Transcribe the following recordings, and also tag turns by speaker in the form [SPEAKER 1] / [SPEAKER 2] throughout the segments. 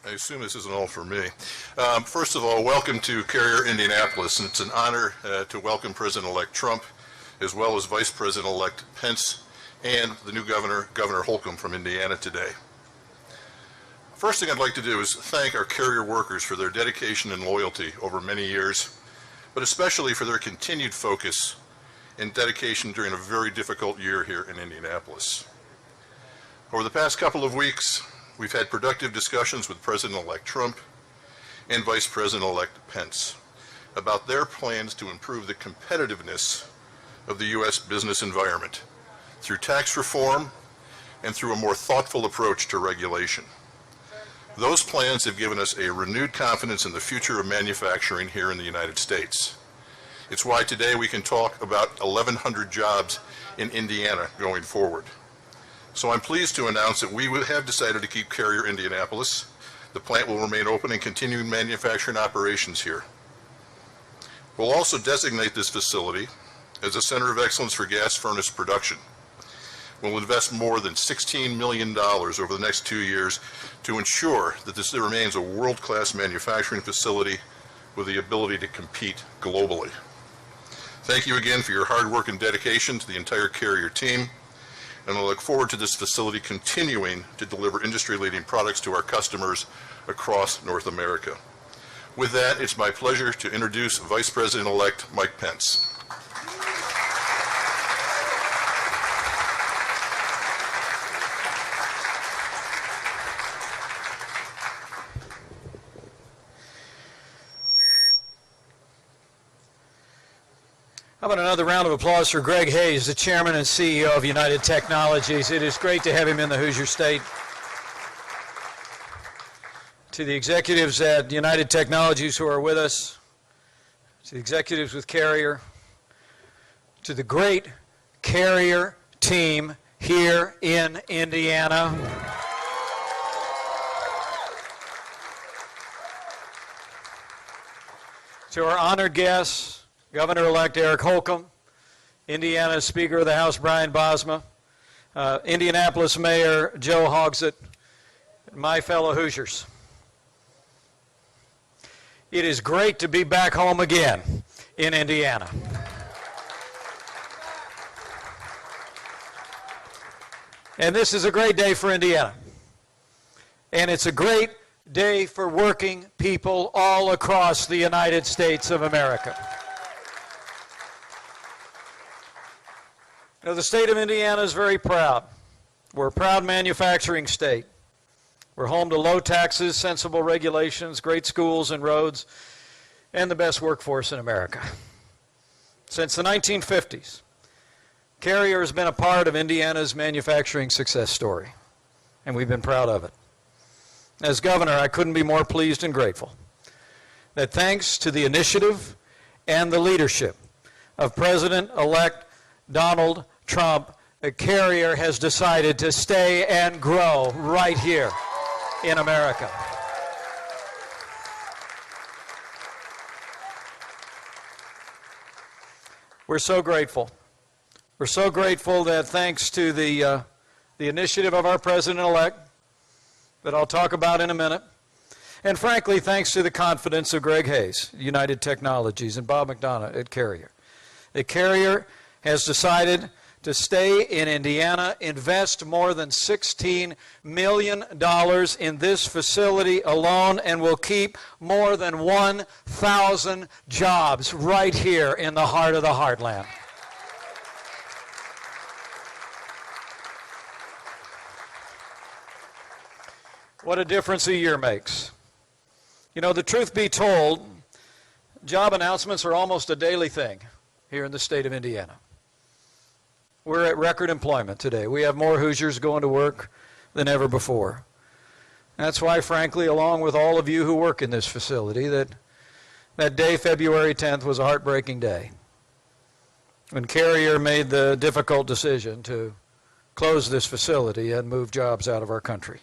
[SPEAKER 1] I assume this isn't all for me. First of all, welcome to Carrier, Indianapolis. And it's an honor to welcome President-elect Trump, as well as Vice President-elect Pence and the new Governor Holcomb from Indiana today. First thing I'd like to do is thank our Carrier workers for their dedication and loyalty over many years, but especially for their continued focus and dedication during a very difficult year here in Indianapolis. Over the past couple of weeks, we've had productive discussions with President-elect Trump and Vice President-elect Pence about their plans to improve the competitiveness of the U.S. business environment through tax reform and through a more thoughtful approach to regulation. Those plans have given us a renewed confidence in the future of manufacturing here in the United States. It's why today we can talk about 1,100 jobs in Indiana going forward. So I'm pleased to announce that we have decided to keep Carrier Indianapolis. The plant will remain open and continue manufacturing operations here. We'll also designate this facility as a center of excellence for gas furnace production. We'll invest more than $16 million over the next 2 years to ensure that this remains a world-class manufacturing facility with the ability to compete globally. Thank you again for your hard work and dedication to the entire Carrier team, and I look forward to this facility continuing to deliver industry-leading products to our customers across North America. With that, it's my pleasure to introduce Vice President-elect Mike Pence.
[SPEAKER 2] How about another round of applause for Greg Hayes, the Chairman and CEO of United Technologies. It is great to have him in the Hoosier State. To the executives at United Technologies who are with us, to the executives with Carrier, to the great Carrier team here in Indiana. To our honored guests, Governor-elect Eric Holcomb, Indiana Speaker of the House Brian Bosma, Indianapolis Mayor Joe Hogsett, and my fellow Hoosiers. It is great to be back home again in Indiana. And this is a great day for Indiana. And it's a great day for working people all across the United States of America. You know, the state of Indiana is very proud. We're a proud manufacturing state. We're home to low taxes, sensible regulations, great schools and roads, and the best workforce in America. Since the 1950s, Carrier has been a part of Indiana's manufacturing success story, and we've been proud of it. As governor, I couldn't be more pleased and grateful that thanks to the initiative and the leadership of President-elect Donald Trump, Carrier has decided to stay and grow right here in America. We're so grateful. We're so grateful that thanks to the initiative of our President-elect, that I'll talk about in a minute, and frankly, thanks to the confidence of Greg Hayes, United Technologies, and Bob McDonough at Carrier, that Carrier has decided to stay in Indiana, invest more than $16 million in this facility alone, and will keep more than 1,000 jobs right here in the heart of the heartland. What a difference a year makes. You know, the truth be told, job announcements are almost a daily thing here in the state of Indiana. We're at record employment today. We have more Hoosiers going to work than ever before. That's why, frankly, along with all of you who work in this facility, that day, February 10th, was a heartbreaking day when Carrier made the difficult decision to close this facility and move jobs out of our country.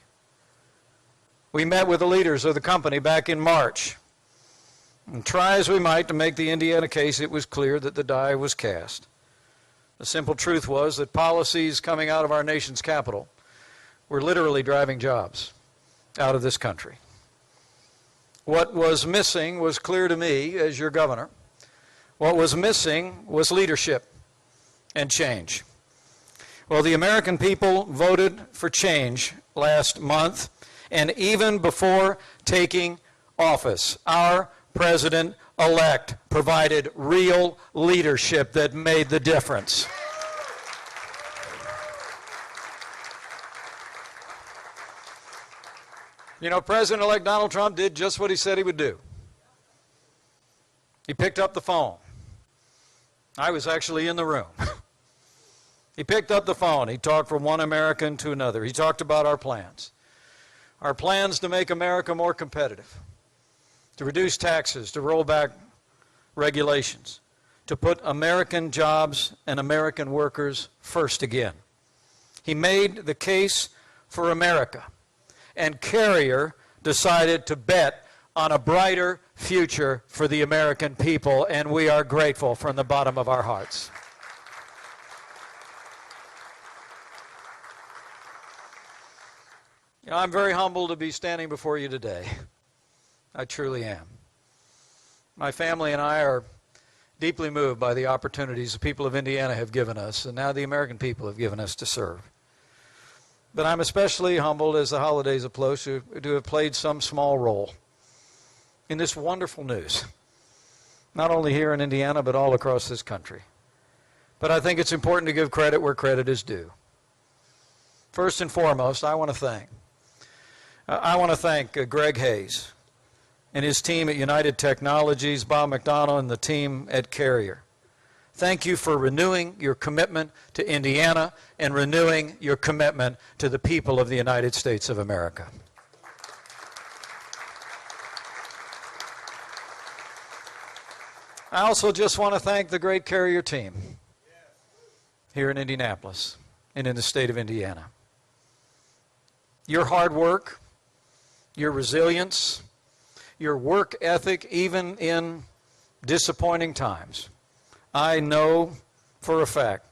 [SPEAKER 2] We met with the leaders of the company back in March. And try as we might to make the Indiana case, it was clear that the die was cast. The simple truth was that policies coming out of our nation's capital were literally driving jobs out of this country. What was missing was clear to me as your governor. What was missing was leadership and change. Well, the American people voted for change last month, and even before taking office, our president-elect provided real leadership that made the difference. You know, President-elect Donald Trump did just what he said he would do. He picked up the phone. I was actually in the room. He picked up the phone. He talked from one American to another. He talked about our plans. Our plans to make America more competitive, to reduce taxes, to roll back regulations, to put American jobs and American workers first again. He made the case for America. And Carrier decided to bet on a brighter future for the American people, and we are grateful from the bottom of our hearts. You know, I'm very humbled to be standing before you today. I truly am. My family and I are deeply moved by the opportunities the people of Indiana have given us, and now the American people have given us to serve. But I'm especially humbled as the holidays approach to have played some small role in this wonderful news, not only here in Indiana, but all across this country. But I think it's important to give credit where credit is due. First and foremost, I want to thank Greg Hayes and his team at United Technologies, Bob McDonnell and the team at Carrier. Thank you for renewing your commitment to Indiana and renewing your commitment to the people of the United States of America. I also just want to thank the great Carrier team here in Indianapolis and in the state of Indiana. Your hard work, your resilience, your work ethic, even in disappointing times, I know for a fact,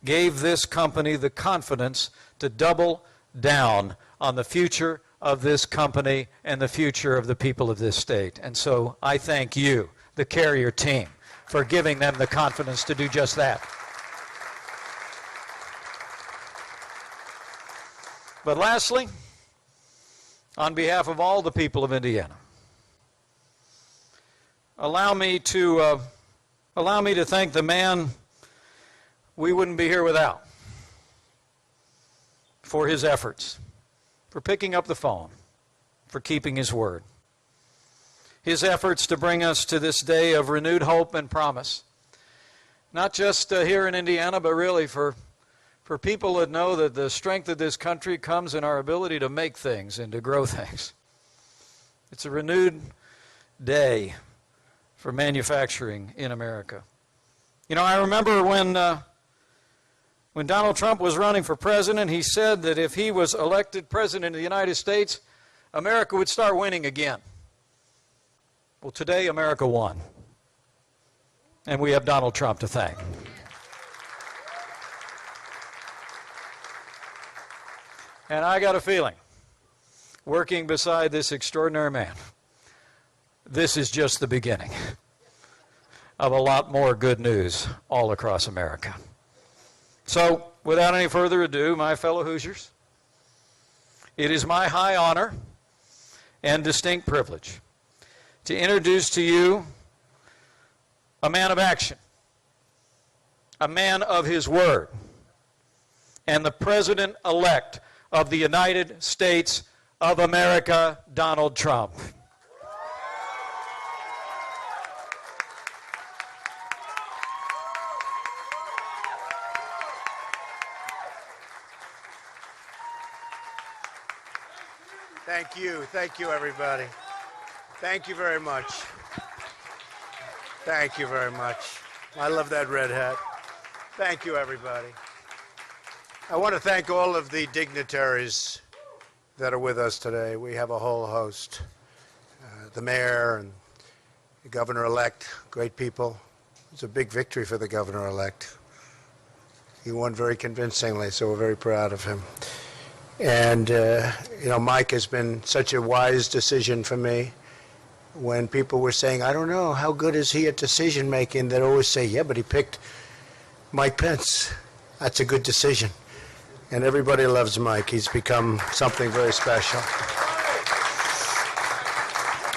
[SPEAKER 2] gave this company the confidence to double down on the future of this company and the future of the people of this state. And so I thank you, the Carrier team, for giving them the confidence to do just that. But lastly, on behalf of all the people of Indiana, allow me to thank the man we wouldn't be here without for his efforts, for picking up the phone, for keeping his word. His efforts to bring us to this day of renewed hope and promise, not just here in Indiana, but really for people that know that the strength of this country comes in our ability to make things and to grow things. It's a renewed day for manufacturing in America. You know, I remember when Donald Trump was running for president, he said that if he was elected president of the United States, America would start winning again. Well, today America won. And we have Donald Trump to thank. And I got a feeling, working beside this extraordinary man, this is just the beginning of a lot more good news all across America. So, without any further ado, my fellow Hoosiers, it is my high honor and distinct privilege to introduce to you a man of action, a man of his word, and the President-elect of the United States of America, Donald Trump.
[SPEAKER 3] Thank you, everybody. Thank you very much. Thank you very much. I love that red hat. Thank you, everybody. I want to thank all of the dignitaries that are with us today. We have a whole host. The mayor and the governor-elect, great people. It's a big victory for the governor-elect. He won very convincingly, so we're very proud of him. And, Mike has been such a wise decision for me. when people were saying, I don't know, how good is he at decision making? They'd always say, yeah, but he picked Mike Pence. That's a good decision. And everybody loves Mike. He's become something very special.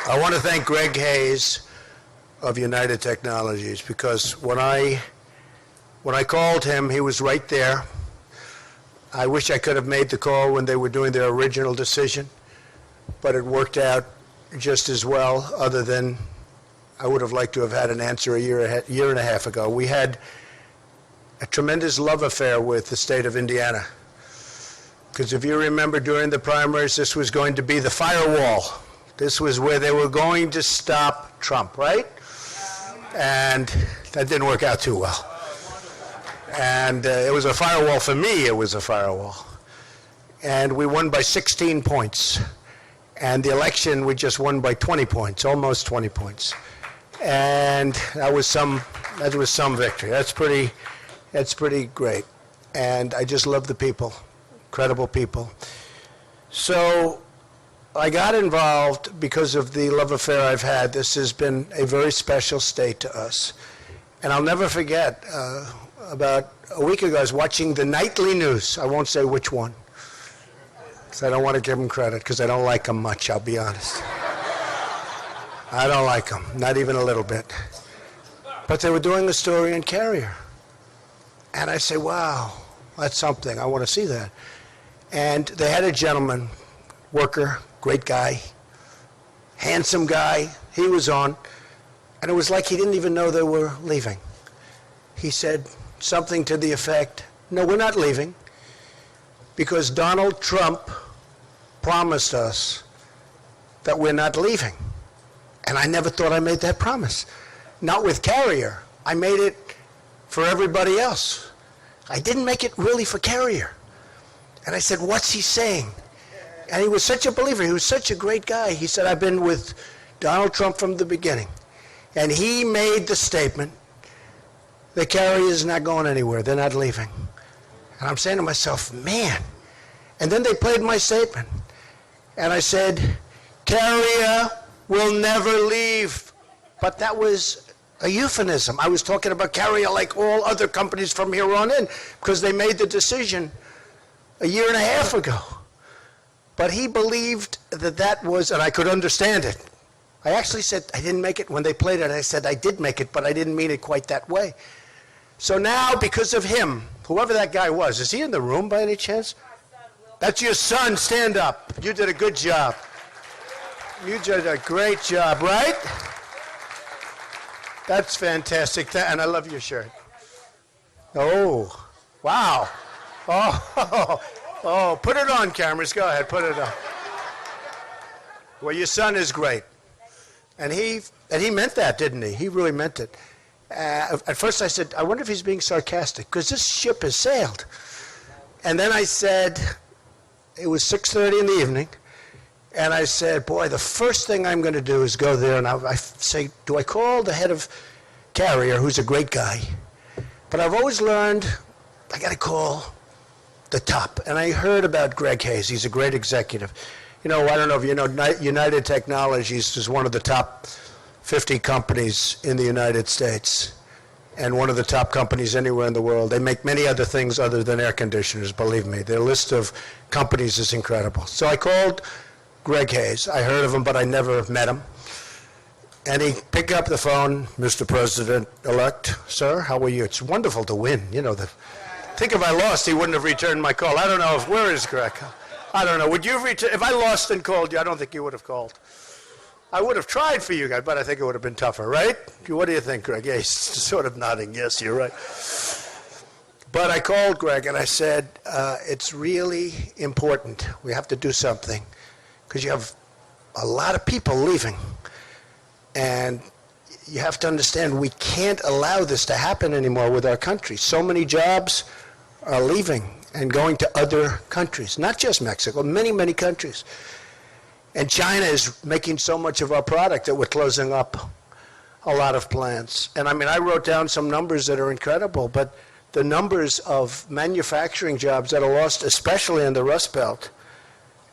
[SPEAKER 3] I want to thank Greg Hayes of United Technologies, because when I called him, he was right there. I wish I could have made the call when they were doing their original decision, but it worked out just as well, other than I would have liked to have had an answer a year and a half ago. We had a tremendous love affair with the state of Indiana, because if you remember, during the primaries, this was going to be the firewall. This was where they were going to stop Trump, right? And that didn't work out too well. And it was a firewall for me. It was a firewall. And we won by 16 points. And the election, we just won by 20 points, almost 20 points. And that was some victory. That's pretty great. And I just love the people, incredible people. So I got involved because of the love affair I've had. This has been a very special state to us. And I'll never forget, about a week ago, I was watching the nightly news. I won't say which one, because I don't want to give them credit, because I don't like them much, I'll be honest. I don't like them, not even a little bit. But they were doing a story on Carrier. And I say, wow, that's something. I want to see that. And they had a gentleman, worker, great guy, handsome guy. He was on. And it was like he didn't even know they were leaving. He said something to the effect, no, we're not leaving, because Donald Trump promised us that we're not leaving. And I never thought I made that promise. Not with Carrier. I made it for everybody else. I didn't make it really for Carrier. And I said, what's he saying? And he was such a believer. He was such a great guy. He said, I've been with Donald Trump from the beginning. And he made the statement, the Carrier is not going anywhere. They're not leaving. And I'm saying to myself, man. And then they played my statement. And I said, Carrier will never leave. But that was a euphemism. I was talking about Carrier like all other companies from here on in, because they made the decision a year and a half ago. But he believed that that was, and I could understand it. I actually said, I didn't make it. When they played it, I said, I did make it, but I didn't mean it quite that way. So now, because of him, whoever that guy was, is he in the room by any chance? That's your son. Stand up. You did a good job. You did a great job, right? That's fantastic. And I love your shirt. Oh, wow. Oh, put it on, cameras. Go ahead, put it on. Well, your son is great. And he meant that, didn't he? He really meant it. At first I said, I wonder if he's being sarcastic, because this ship has sailed. And then I said, it was 6:30 in the evening, and I said, boy, the first thing I'm going to do is go there, and I say, do I call the head of Carrier, who's a great guy? But I've always learned I got to call the top. And I heard about Greg Hayes. He's a great executive. You know, I don't know if you know, United Technologies is one of the top 50 companies in the United States, and one of the top companies anywhere in the world. They make many other things other than air conditioners, believe me. Their list of companies is incredible. So I called Greg Hayes. I heard of him, but I never met him. And he picked up the phone, Mr. President-elect, sir, how are you? It's wonderful to win. You know, think if I lost, he wouldn't have returned my call. I don't know where is Greg? I don't know. Would you if I lost and called you, I don't think you would have called. I would have tried for you guys, but I think it would have been tougher, right? What do you think, Greg? Yeah, he's sort of nodding. Yes, you're right. But I called Greg and I said, it's really important. We have to do something, because you have a lot of people leaving. And you have to understand, we can't allow this to happen anymore with our country. So many jobs are leaving and going to other countries, not just Mexico, many, many countries. And China is making so much of our product that we're closing up a lot of plants. And I mean, I wrote down some numbers that are incredible, but the numbers of manufacturing jobs that are lost, especially in the Rust Belt,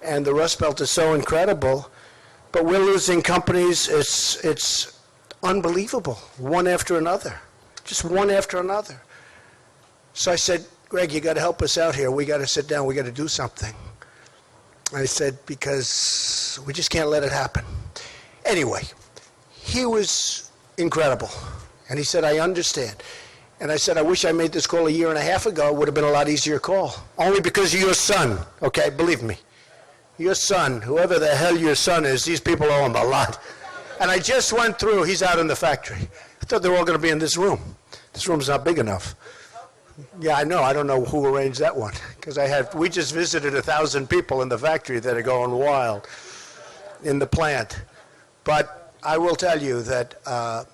[SPEAKER 3] and the Rust Belt is so incredible but we're losing companies. It's unbelievable, one after another, just one after another. So I said, Greg, you got to help us out here. We got to sit down. We got to do something. I said, because we just can't let it happen. Anyway, he was incredible. And he said, I understand. And I said, I wish I made this call a year and a half ago. It would have been a lot easier call. Only because of your son, okay? Believe me. Your son, whoever the hell your son is, these people owe him a lot. And I just went through, he's out in the factory. I thought they were all going to be in this room. This room's not big enough. Yeah, I know. I don't know who arranged that one. Because we just visited 1,000 people in the factory that are going wild in the plant. But I will tell you that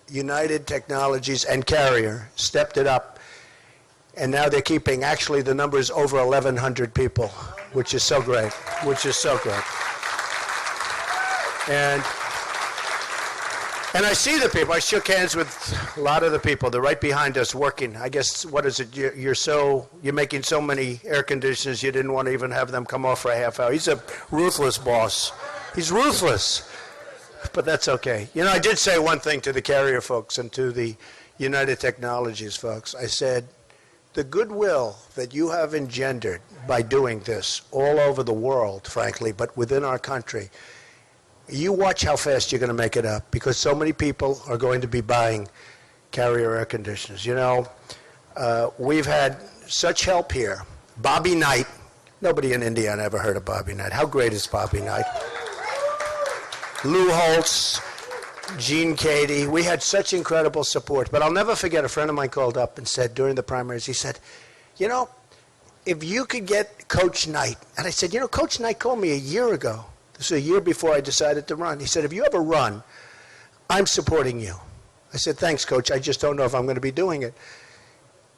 [SPEAKER 3] United Technologies and Carrier stepped it up. And now they're keeping, actually, the number's over 1,100 people, which is so great, And I see the people. I shook hands with a lot of the people. They're right behind us working. I guess, what is it? You're making so many air conditioners you didn't want to even have them come off for a half hour. He's a ruthless boss. He's ruthless. But that's okay. You know, I did say one thing to the Carrier folks and to the United Technologies folks. I said, the goodwill that you have engendered by doing this all over the world, frankly, but within our country, you watch how fast you're going to make it up, because so many people are going to be buying Carrier air conditioners. You know, we've had such help here. Bobby Knight. Nobody in Indiana ever heard of Bobby Knight. How great is Bobby Knight? Lou Holtz, Gene Cady. We had such incredible support. But I'll never forget, a friend of mine called up and said during the primaries, he said, you know, if you could get Coach Knight. And I said, you know, Coach Knight called me a year ago. This was a year before I decided to run. He said, if you ever run, I'm supporting you. I said, thanks, Coach. I just don't know if I'm going to be doing it.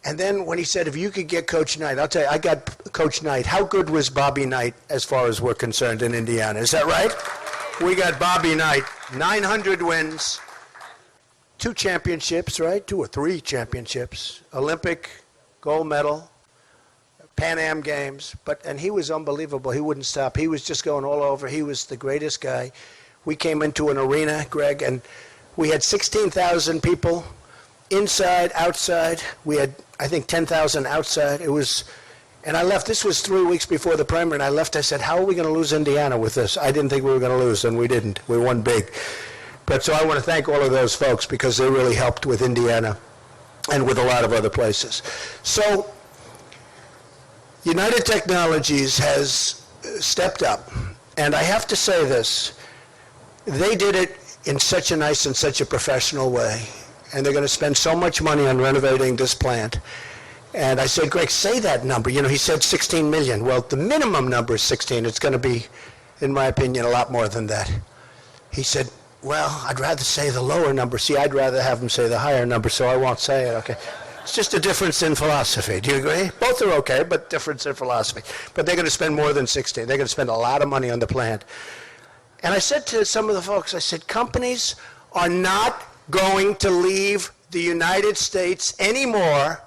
[SPEAKER 3] And then when he said, if you could get Coach Knight, I'll tell you, I got Coach Knight. How good was Bobby Knight as far as we're concerned in Indiana? Is that right? We got Bobby Knight, 900 wins, 2 championships, right? 2 or 3 championships, Olympic gold medal, Pan Am Games, and he was unbelievable. He wouldn't stop. He was just going all over. He was the greatest guy. We came into an arena, Greg, and we had 16,000 people inside, outside. We had, I think, 10,000 outside. And I left. This was 3 weeks before the primary, and I left. I said, how are we going to lose Indiana with this? I didn't think we were going to lose, and we didn't. We won big. But so I want to thank all of those folks, because they really helped with Indiana and with a lot of other places. So United Technologies has stepped up, and I have to say this, they did it in such a nice and such a professional way, and they're going to spend so much money on renovating this plant. And I said, Greg, say that number. You know, he said 16 million. Well, the minimum number is 16. It's going to be, in my opinion, a lot more than that. He said, well, I'd rather say the lower number. See, I'd rather have him say the higher number, so I won't say it. Okay. It's just a difference in philosophy. Do you agree? Both are okay, but difference in philosophy. But they're going to spend more than 16. They're going to spend a lot of money on the plant. And I said to some of the folks, I said, companies are not going to leave the United States anymore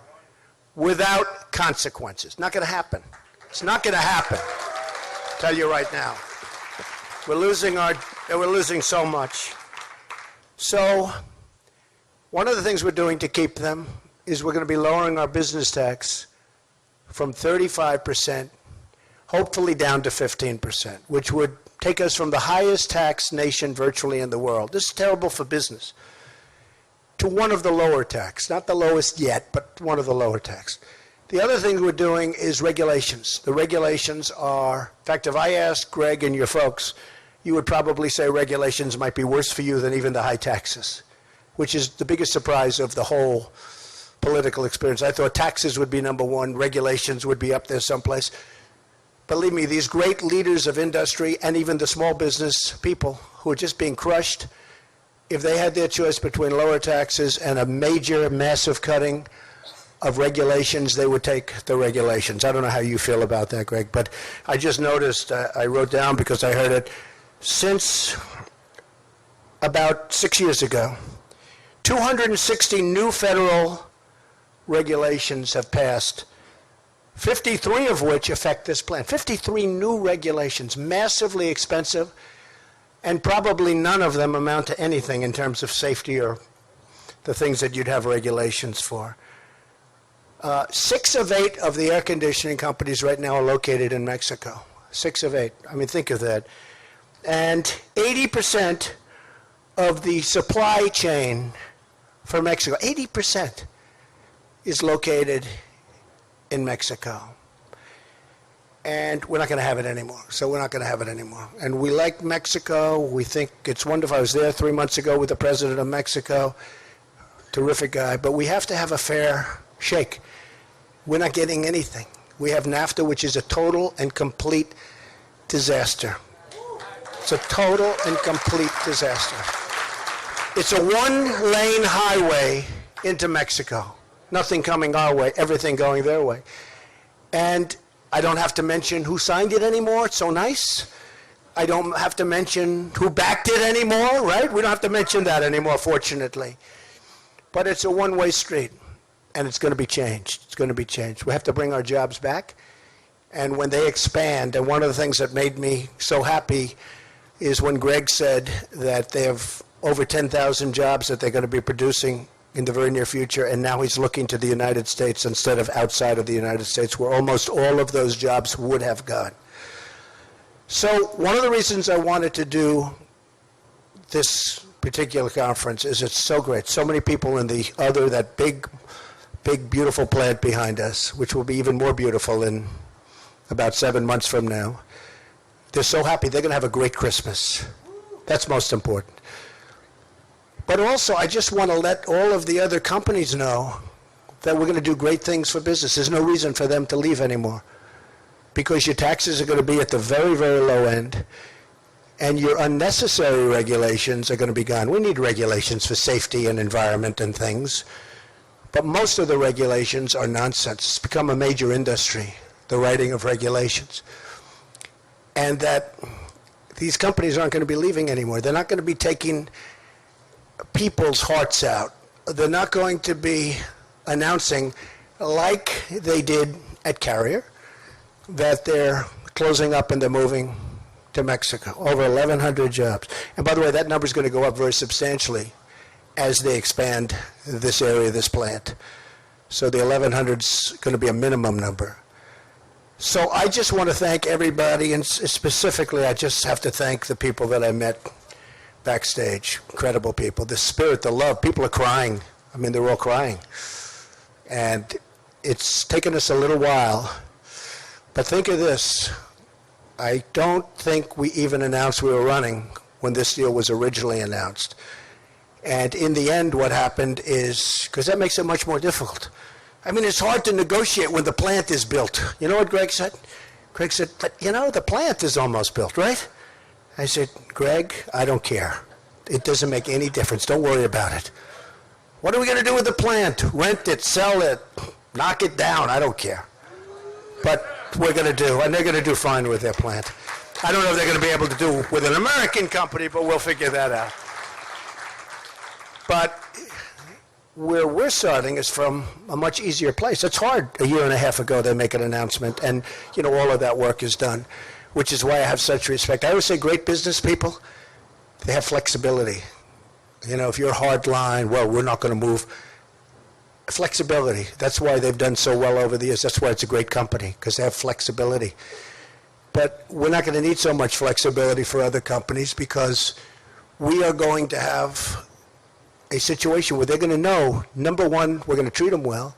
[SPEAKER 3] without consequences. Not going to happen. It's not going to happen. I'll tell you right now. We're losing so much. So one of the things we're doing to keep them is we're going to be lowering our business tax from 35%, hopefully down to 15%, which would take us from the highest tax nation virtually in the world. This is terrible for business, to one of the lower tax. Not the lowest yet, but one of the lower tax. The other thing we're doing is regulations. The regulations are, in fact, if I asked Greg and your folks, you would probably say regulations might be worse for you than even the high taxes, which is the biggest surprise of the whole political experience. I thought taxes would be number one, regulations would be up there someplace. Believe me, these great leaders of industry and even the small business people who are just being crushed, if they had their choice between lower taxes and a major, massive cutting of regulations, they would take the regulations. I don't know how you feel about that, Greg, but I just noticed, I wrote down because I heard it, since about 6 years ago, 260 new federal regulations have passed, 53 of which affect this plant. 53 new regulations, massively expensive. and probably none of them amount to anything in terms of safety or the things that you'd have regulations for. 6 of 8 of the air conditioning companies right now are located in Mexico. 6 of 8. I mean, think of that. And 80% of the supply chain for Mexico, 80% is located in Mexico. And we're not going to have it anymore. So we're not going to have it anymore. And we like Mexico. We think it's wonderful. I was there 3 months ago with the president of Mexico. Terrific guy. But we have to have a fair shake. We're not getting anything. We have NAFTA, which is a total and complete disaster. It's a total and complete disaster. It's a one-lane highway into Mexico. Nothing coming our way, everything going their way. And I don't have to mention who signed it anymore. It's so nice. I don't have to mention who backed it anymore, right? We don't have to mention that anymore, fortunately. But it's a one-way street, and it's going to be changed. It's going to be changed. We have to bring our jobs back. And when they expand, and one of the things that made me so happy is when Greg said that they have over 10,000 jobs that they're going to be producing in the very near future, and now he's looking to the United States instead of outside of the United States, where almost all of those jobs would have gone. So one of the reasons I wanted to do this particular conference is it's so great. So many people in that big, beautiful plant behind us, which will be even more beautiful in about 7 months from now. They're so happy. They're going to have a great Christmas. That's most important. But also, I just want to let all of the other companies know that we're going to do great things for business. There's no reason for them to leave anymore, because your taxes are going to be at the very, very low end, and your unnecessary regulations are going to be gone. We need regulations for safety and environment and things, but most of the regulations are nonsense. It's become a major industry, the writing of regulations. And that these companies aren't going to be leaving anymore. They're not going to be taking people's hearts out. They're not going to be announcing, like they did at Carrier, that they're closing up and they're moving to Mexico. Over 1,100 jobs. And by the way, that number is going to go up very substantially as they expand this area, this plant. So the 1,100 is going to be a minimum number. So I just want to thank everybody, and specifically I just have to thank the people that I met backstage. Incredible people. The spirit, the love. People are crying. I mean, they're all crying. And it's taken us a little while. But think of this. I don't think we even announced we were running when this deal was originally announced. And in the end, what happened is, because that makes it much more difficult. I mean, it's hard to negotiate when the plant is built. You know what Greg said? Greg said, but you know, the plant is almost built, right? I said, Greg, I don't care. It doesn't make any difference. Don't worry about it. What are we going to do with the plant? Rent it, sell it, knock it down. I don't care. But we're going to do, and they're going to do fine with their plant. I don't know if they're going to be able to do with an American company, but we'll figure that out. But where we're starting is from a much easier place. It's hard. A year and a half ago, they make an announcement, and you know all of that work is done, which is why I have such respect. I always say great business people, they have flexibility. You know, if you're hard line, well, we're not going to move. Flexibility. That's why they've done so well over the years. That's why it's a great company, because they have flexibility. But we're not going to need so much flexibility for other companies, because we are going to have a situation where they're going to know, number one, we're going to treat them well,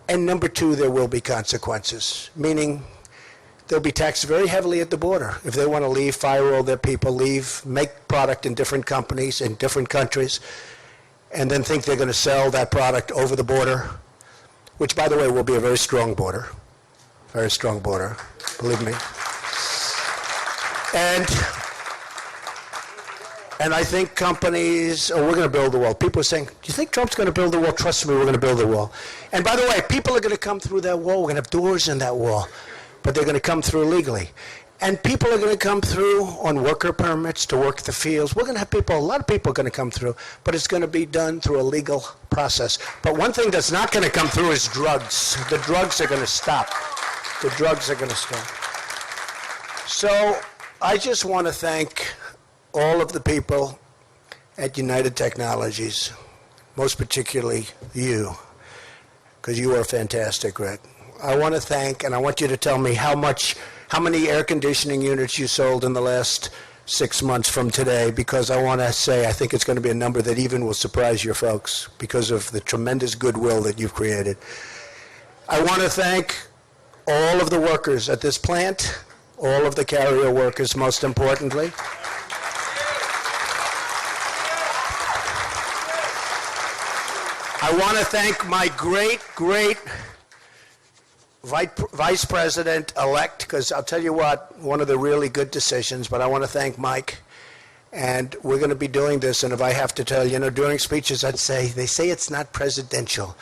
[SPEAKER 3] and number two, there will be consequences, meaning they'll be taxed very heavily at the border. If they want to leave, fire all their people, leave, make product in different companies in different countries, and then think they're going to sell that product over the border, which, by the way, will be a very strong border, believe me. And I think companies, we're going to build the wall. People are saying, do you think Trump's going to build the wall? Trust me, we're going to build the wall. And by the way, people are going to come through that wall. We're going to have doors in that wall, but they're going to come through legally. And people are going to come through on worker permits to work the fields. We're going to have people, a lot of people are going to come through, but it's going to be done through a legal process. But one thing that's not going to come through is drugs. The drugs are going to stop. The drugs are going to stop. So I just want to thank all of the people at United Technologies, most particularly you, because you are fantastic, Rick. I want to thank, and I want you to tell me how many air conditioning units you sold in the last 6 months from today, because I want to say I think it's going to be a number that even will surprise your folks because of the tremendous goodwill that you've created. I want to thank all of the workers at this plant, all of the Carrier workers, most importantly. I want to thank my great Vice President-elect, because I'll tell you what, one of the really good decisions, but I want to thank Mike. And we're going to be doing this, and if I have to tell you, during speeches I'd say, they say it's not presidential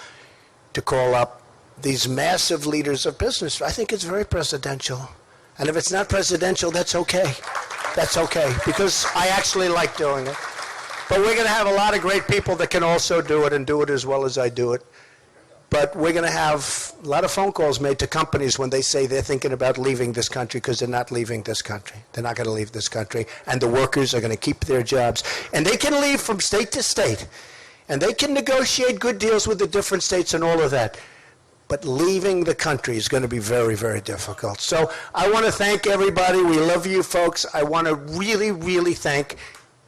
[SPEAKER 3] to call up these massive leaders of business. I think it's very presidential. And if it's not presidential, that's okay. That's okay, because I actually like doing it. But we're going to have a lot of great people that can also do it and do it as well as I do it. But we're going to have a lot of phone calls made to companies when they say they're thinking about leaving this country, because they're not leaving this country. They're not going to leave this country. And the workers are going to keep their jobs. And they can leave from state to state. And they can negotiate good deals with the different states and all of that. But leaving the country is going to be very, very difficult. So I want to thank everybody. We love you folks. I want to really, really thank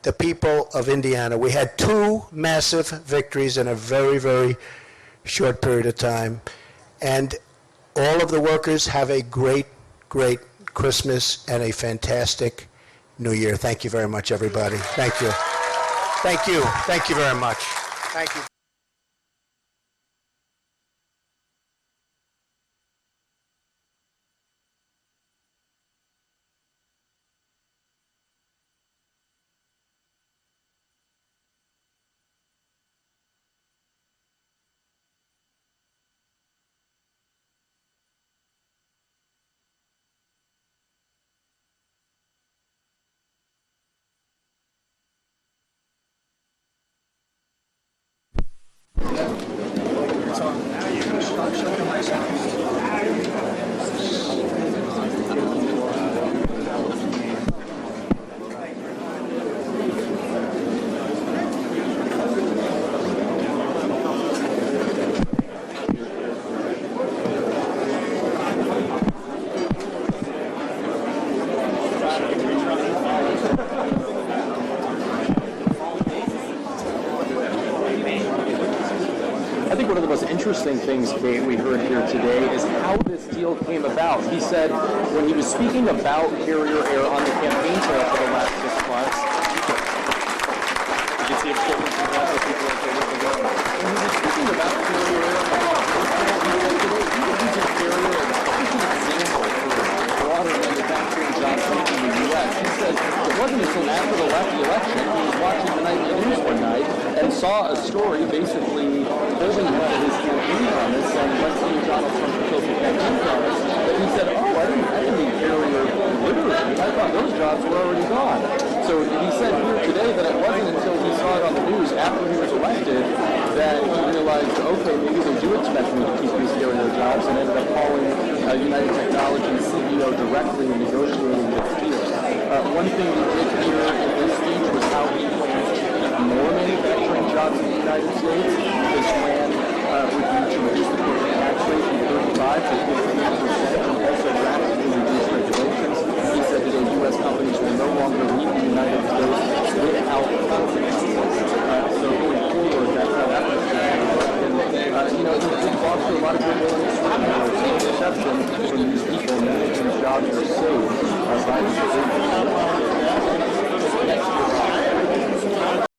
[SPEAKER 3] the people of Indiana. We had 2 massive victories in a very, very short period of time. And all of the workers have a great, great Christmas and a fantastic New Year. Thank you very much, everybody. Thank you. Thank you. Thank you very much. Thank you.
[SPEAKER 4] I think one of the most interesting things, Kate, we heard here today is how this deal came about. He said when he was speaking about Carrier Air on the campaign trail for the last 6 months, you can see him shaking some hands with people like they were going. When he was speaking about Carrier Air on the campaign trail, he said today he was using Carrier as an example for broader manufacturing jobs in the U.S. He said it wasn't until after the election he was watching the nightly news one night and saw a story basically holding him to his campaign promise, and once he and Donald Trump fulfilled the campaign promise, that he said, oh, I didn't need Carrier literally. I thought those jobs were already gone. So he said here today that it wasn't until he saw it on the news after he was elected that he realized, okay, maybe they do expect me to keep these Carrier jobs, and ended up calling United Technologies CEO directly and negotiating this deal. One thing we did hear in this speech was how he plans to keep more manufacturing jobs in the United States. His plan would be to reduce the corporate tax rate from 35 to 15% and also rapidly reduce regulations. He said today U.S. companies will no longer leave the United States without consequences. So going forward, that's how that was going to work. And, we've lost a lot of good will and exception from these people. Many of these jobs are saved by the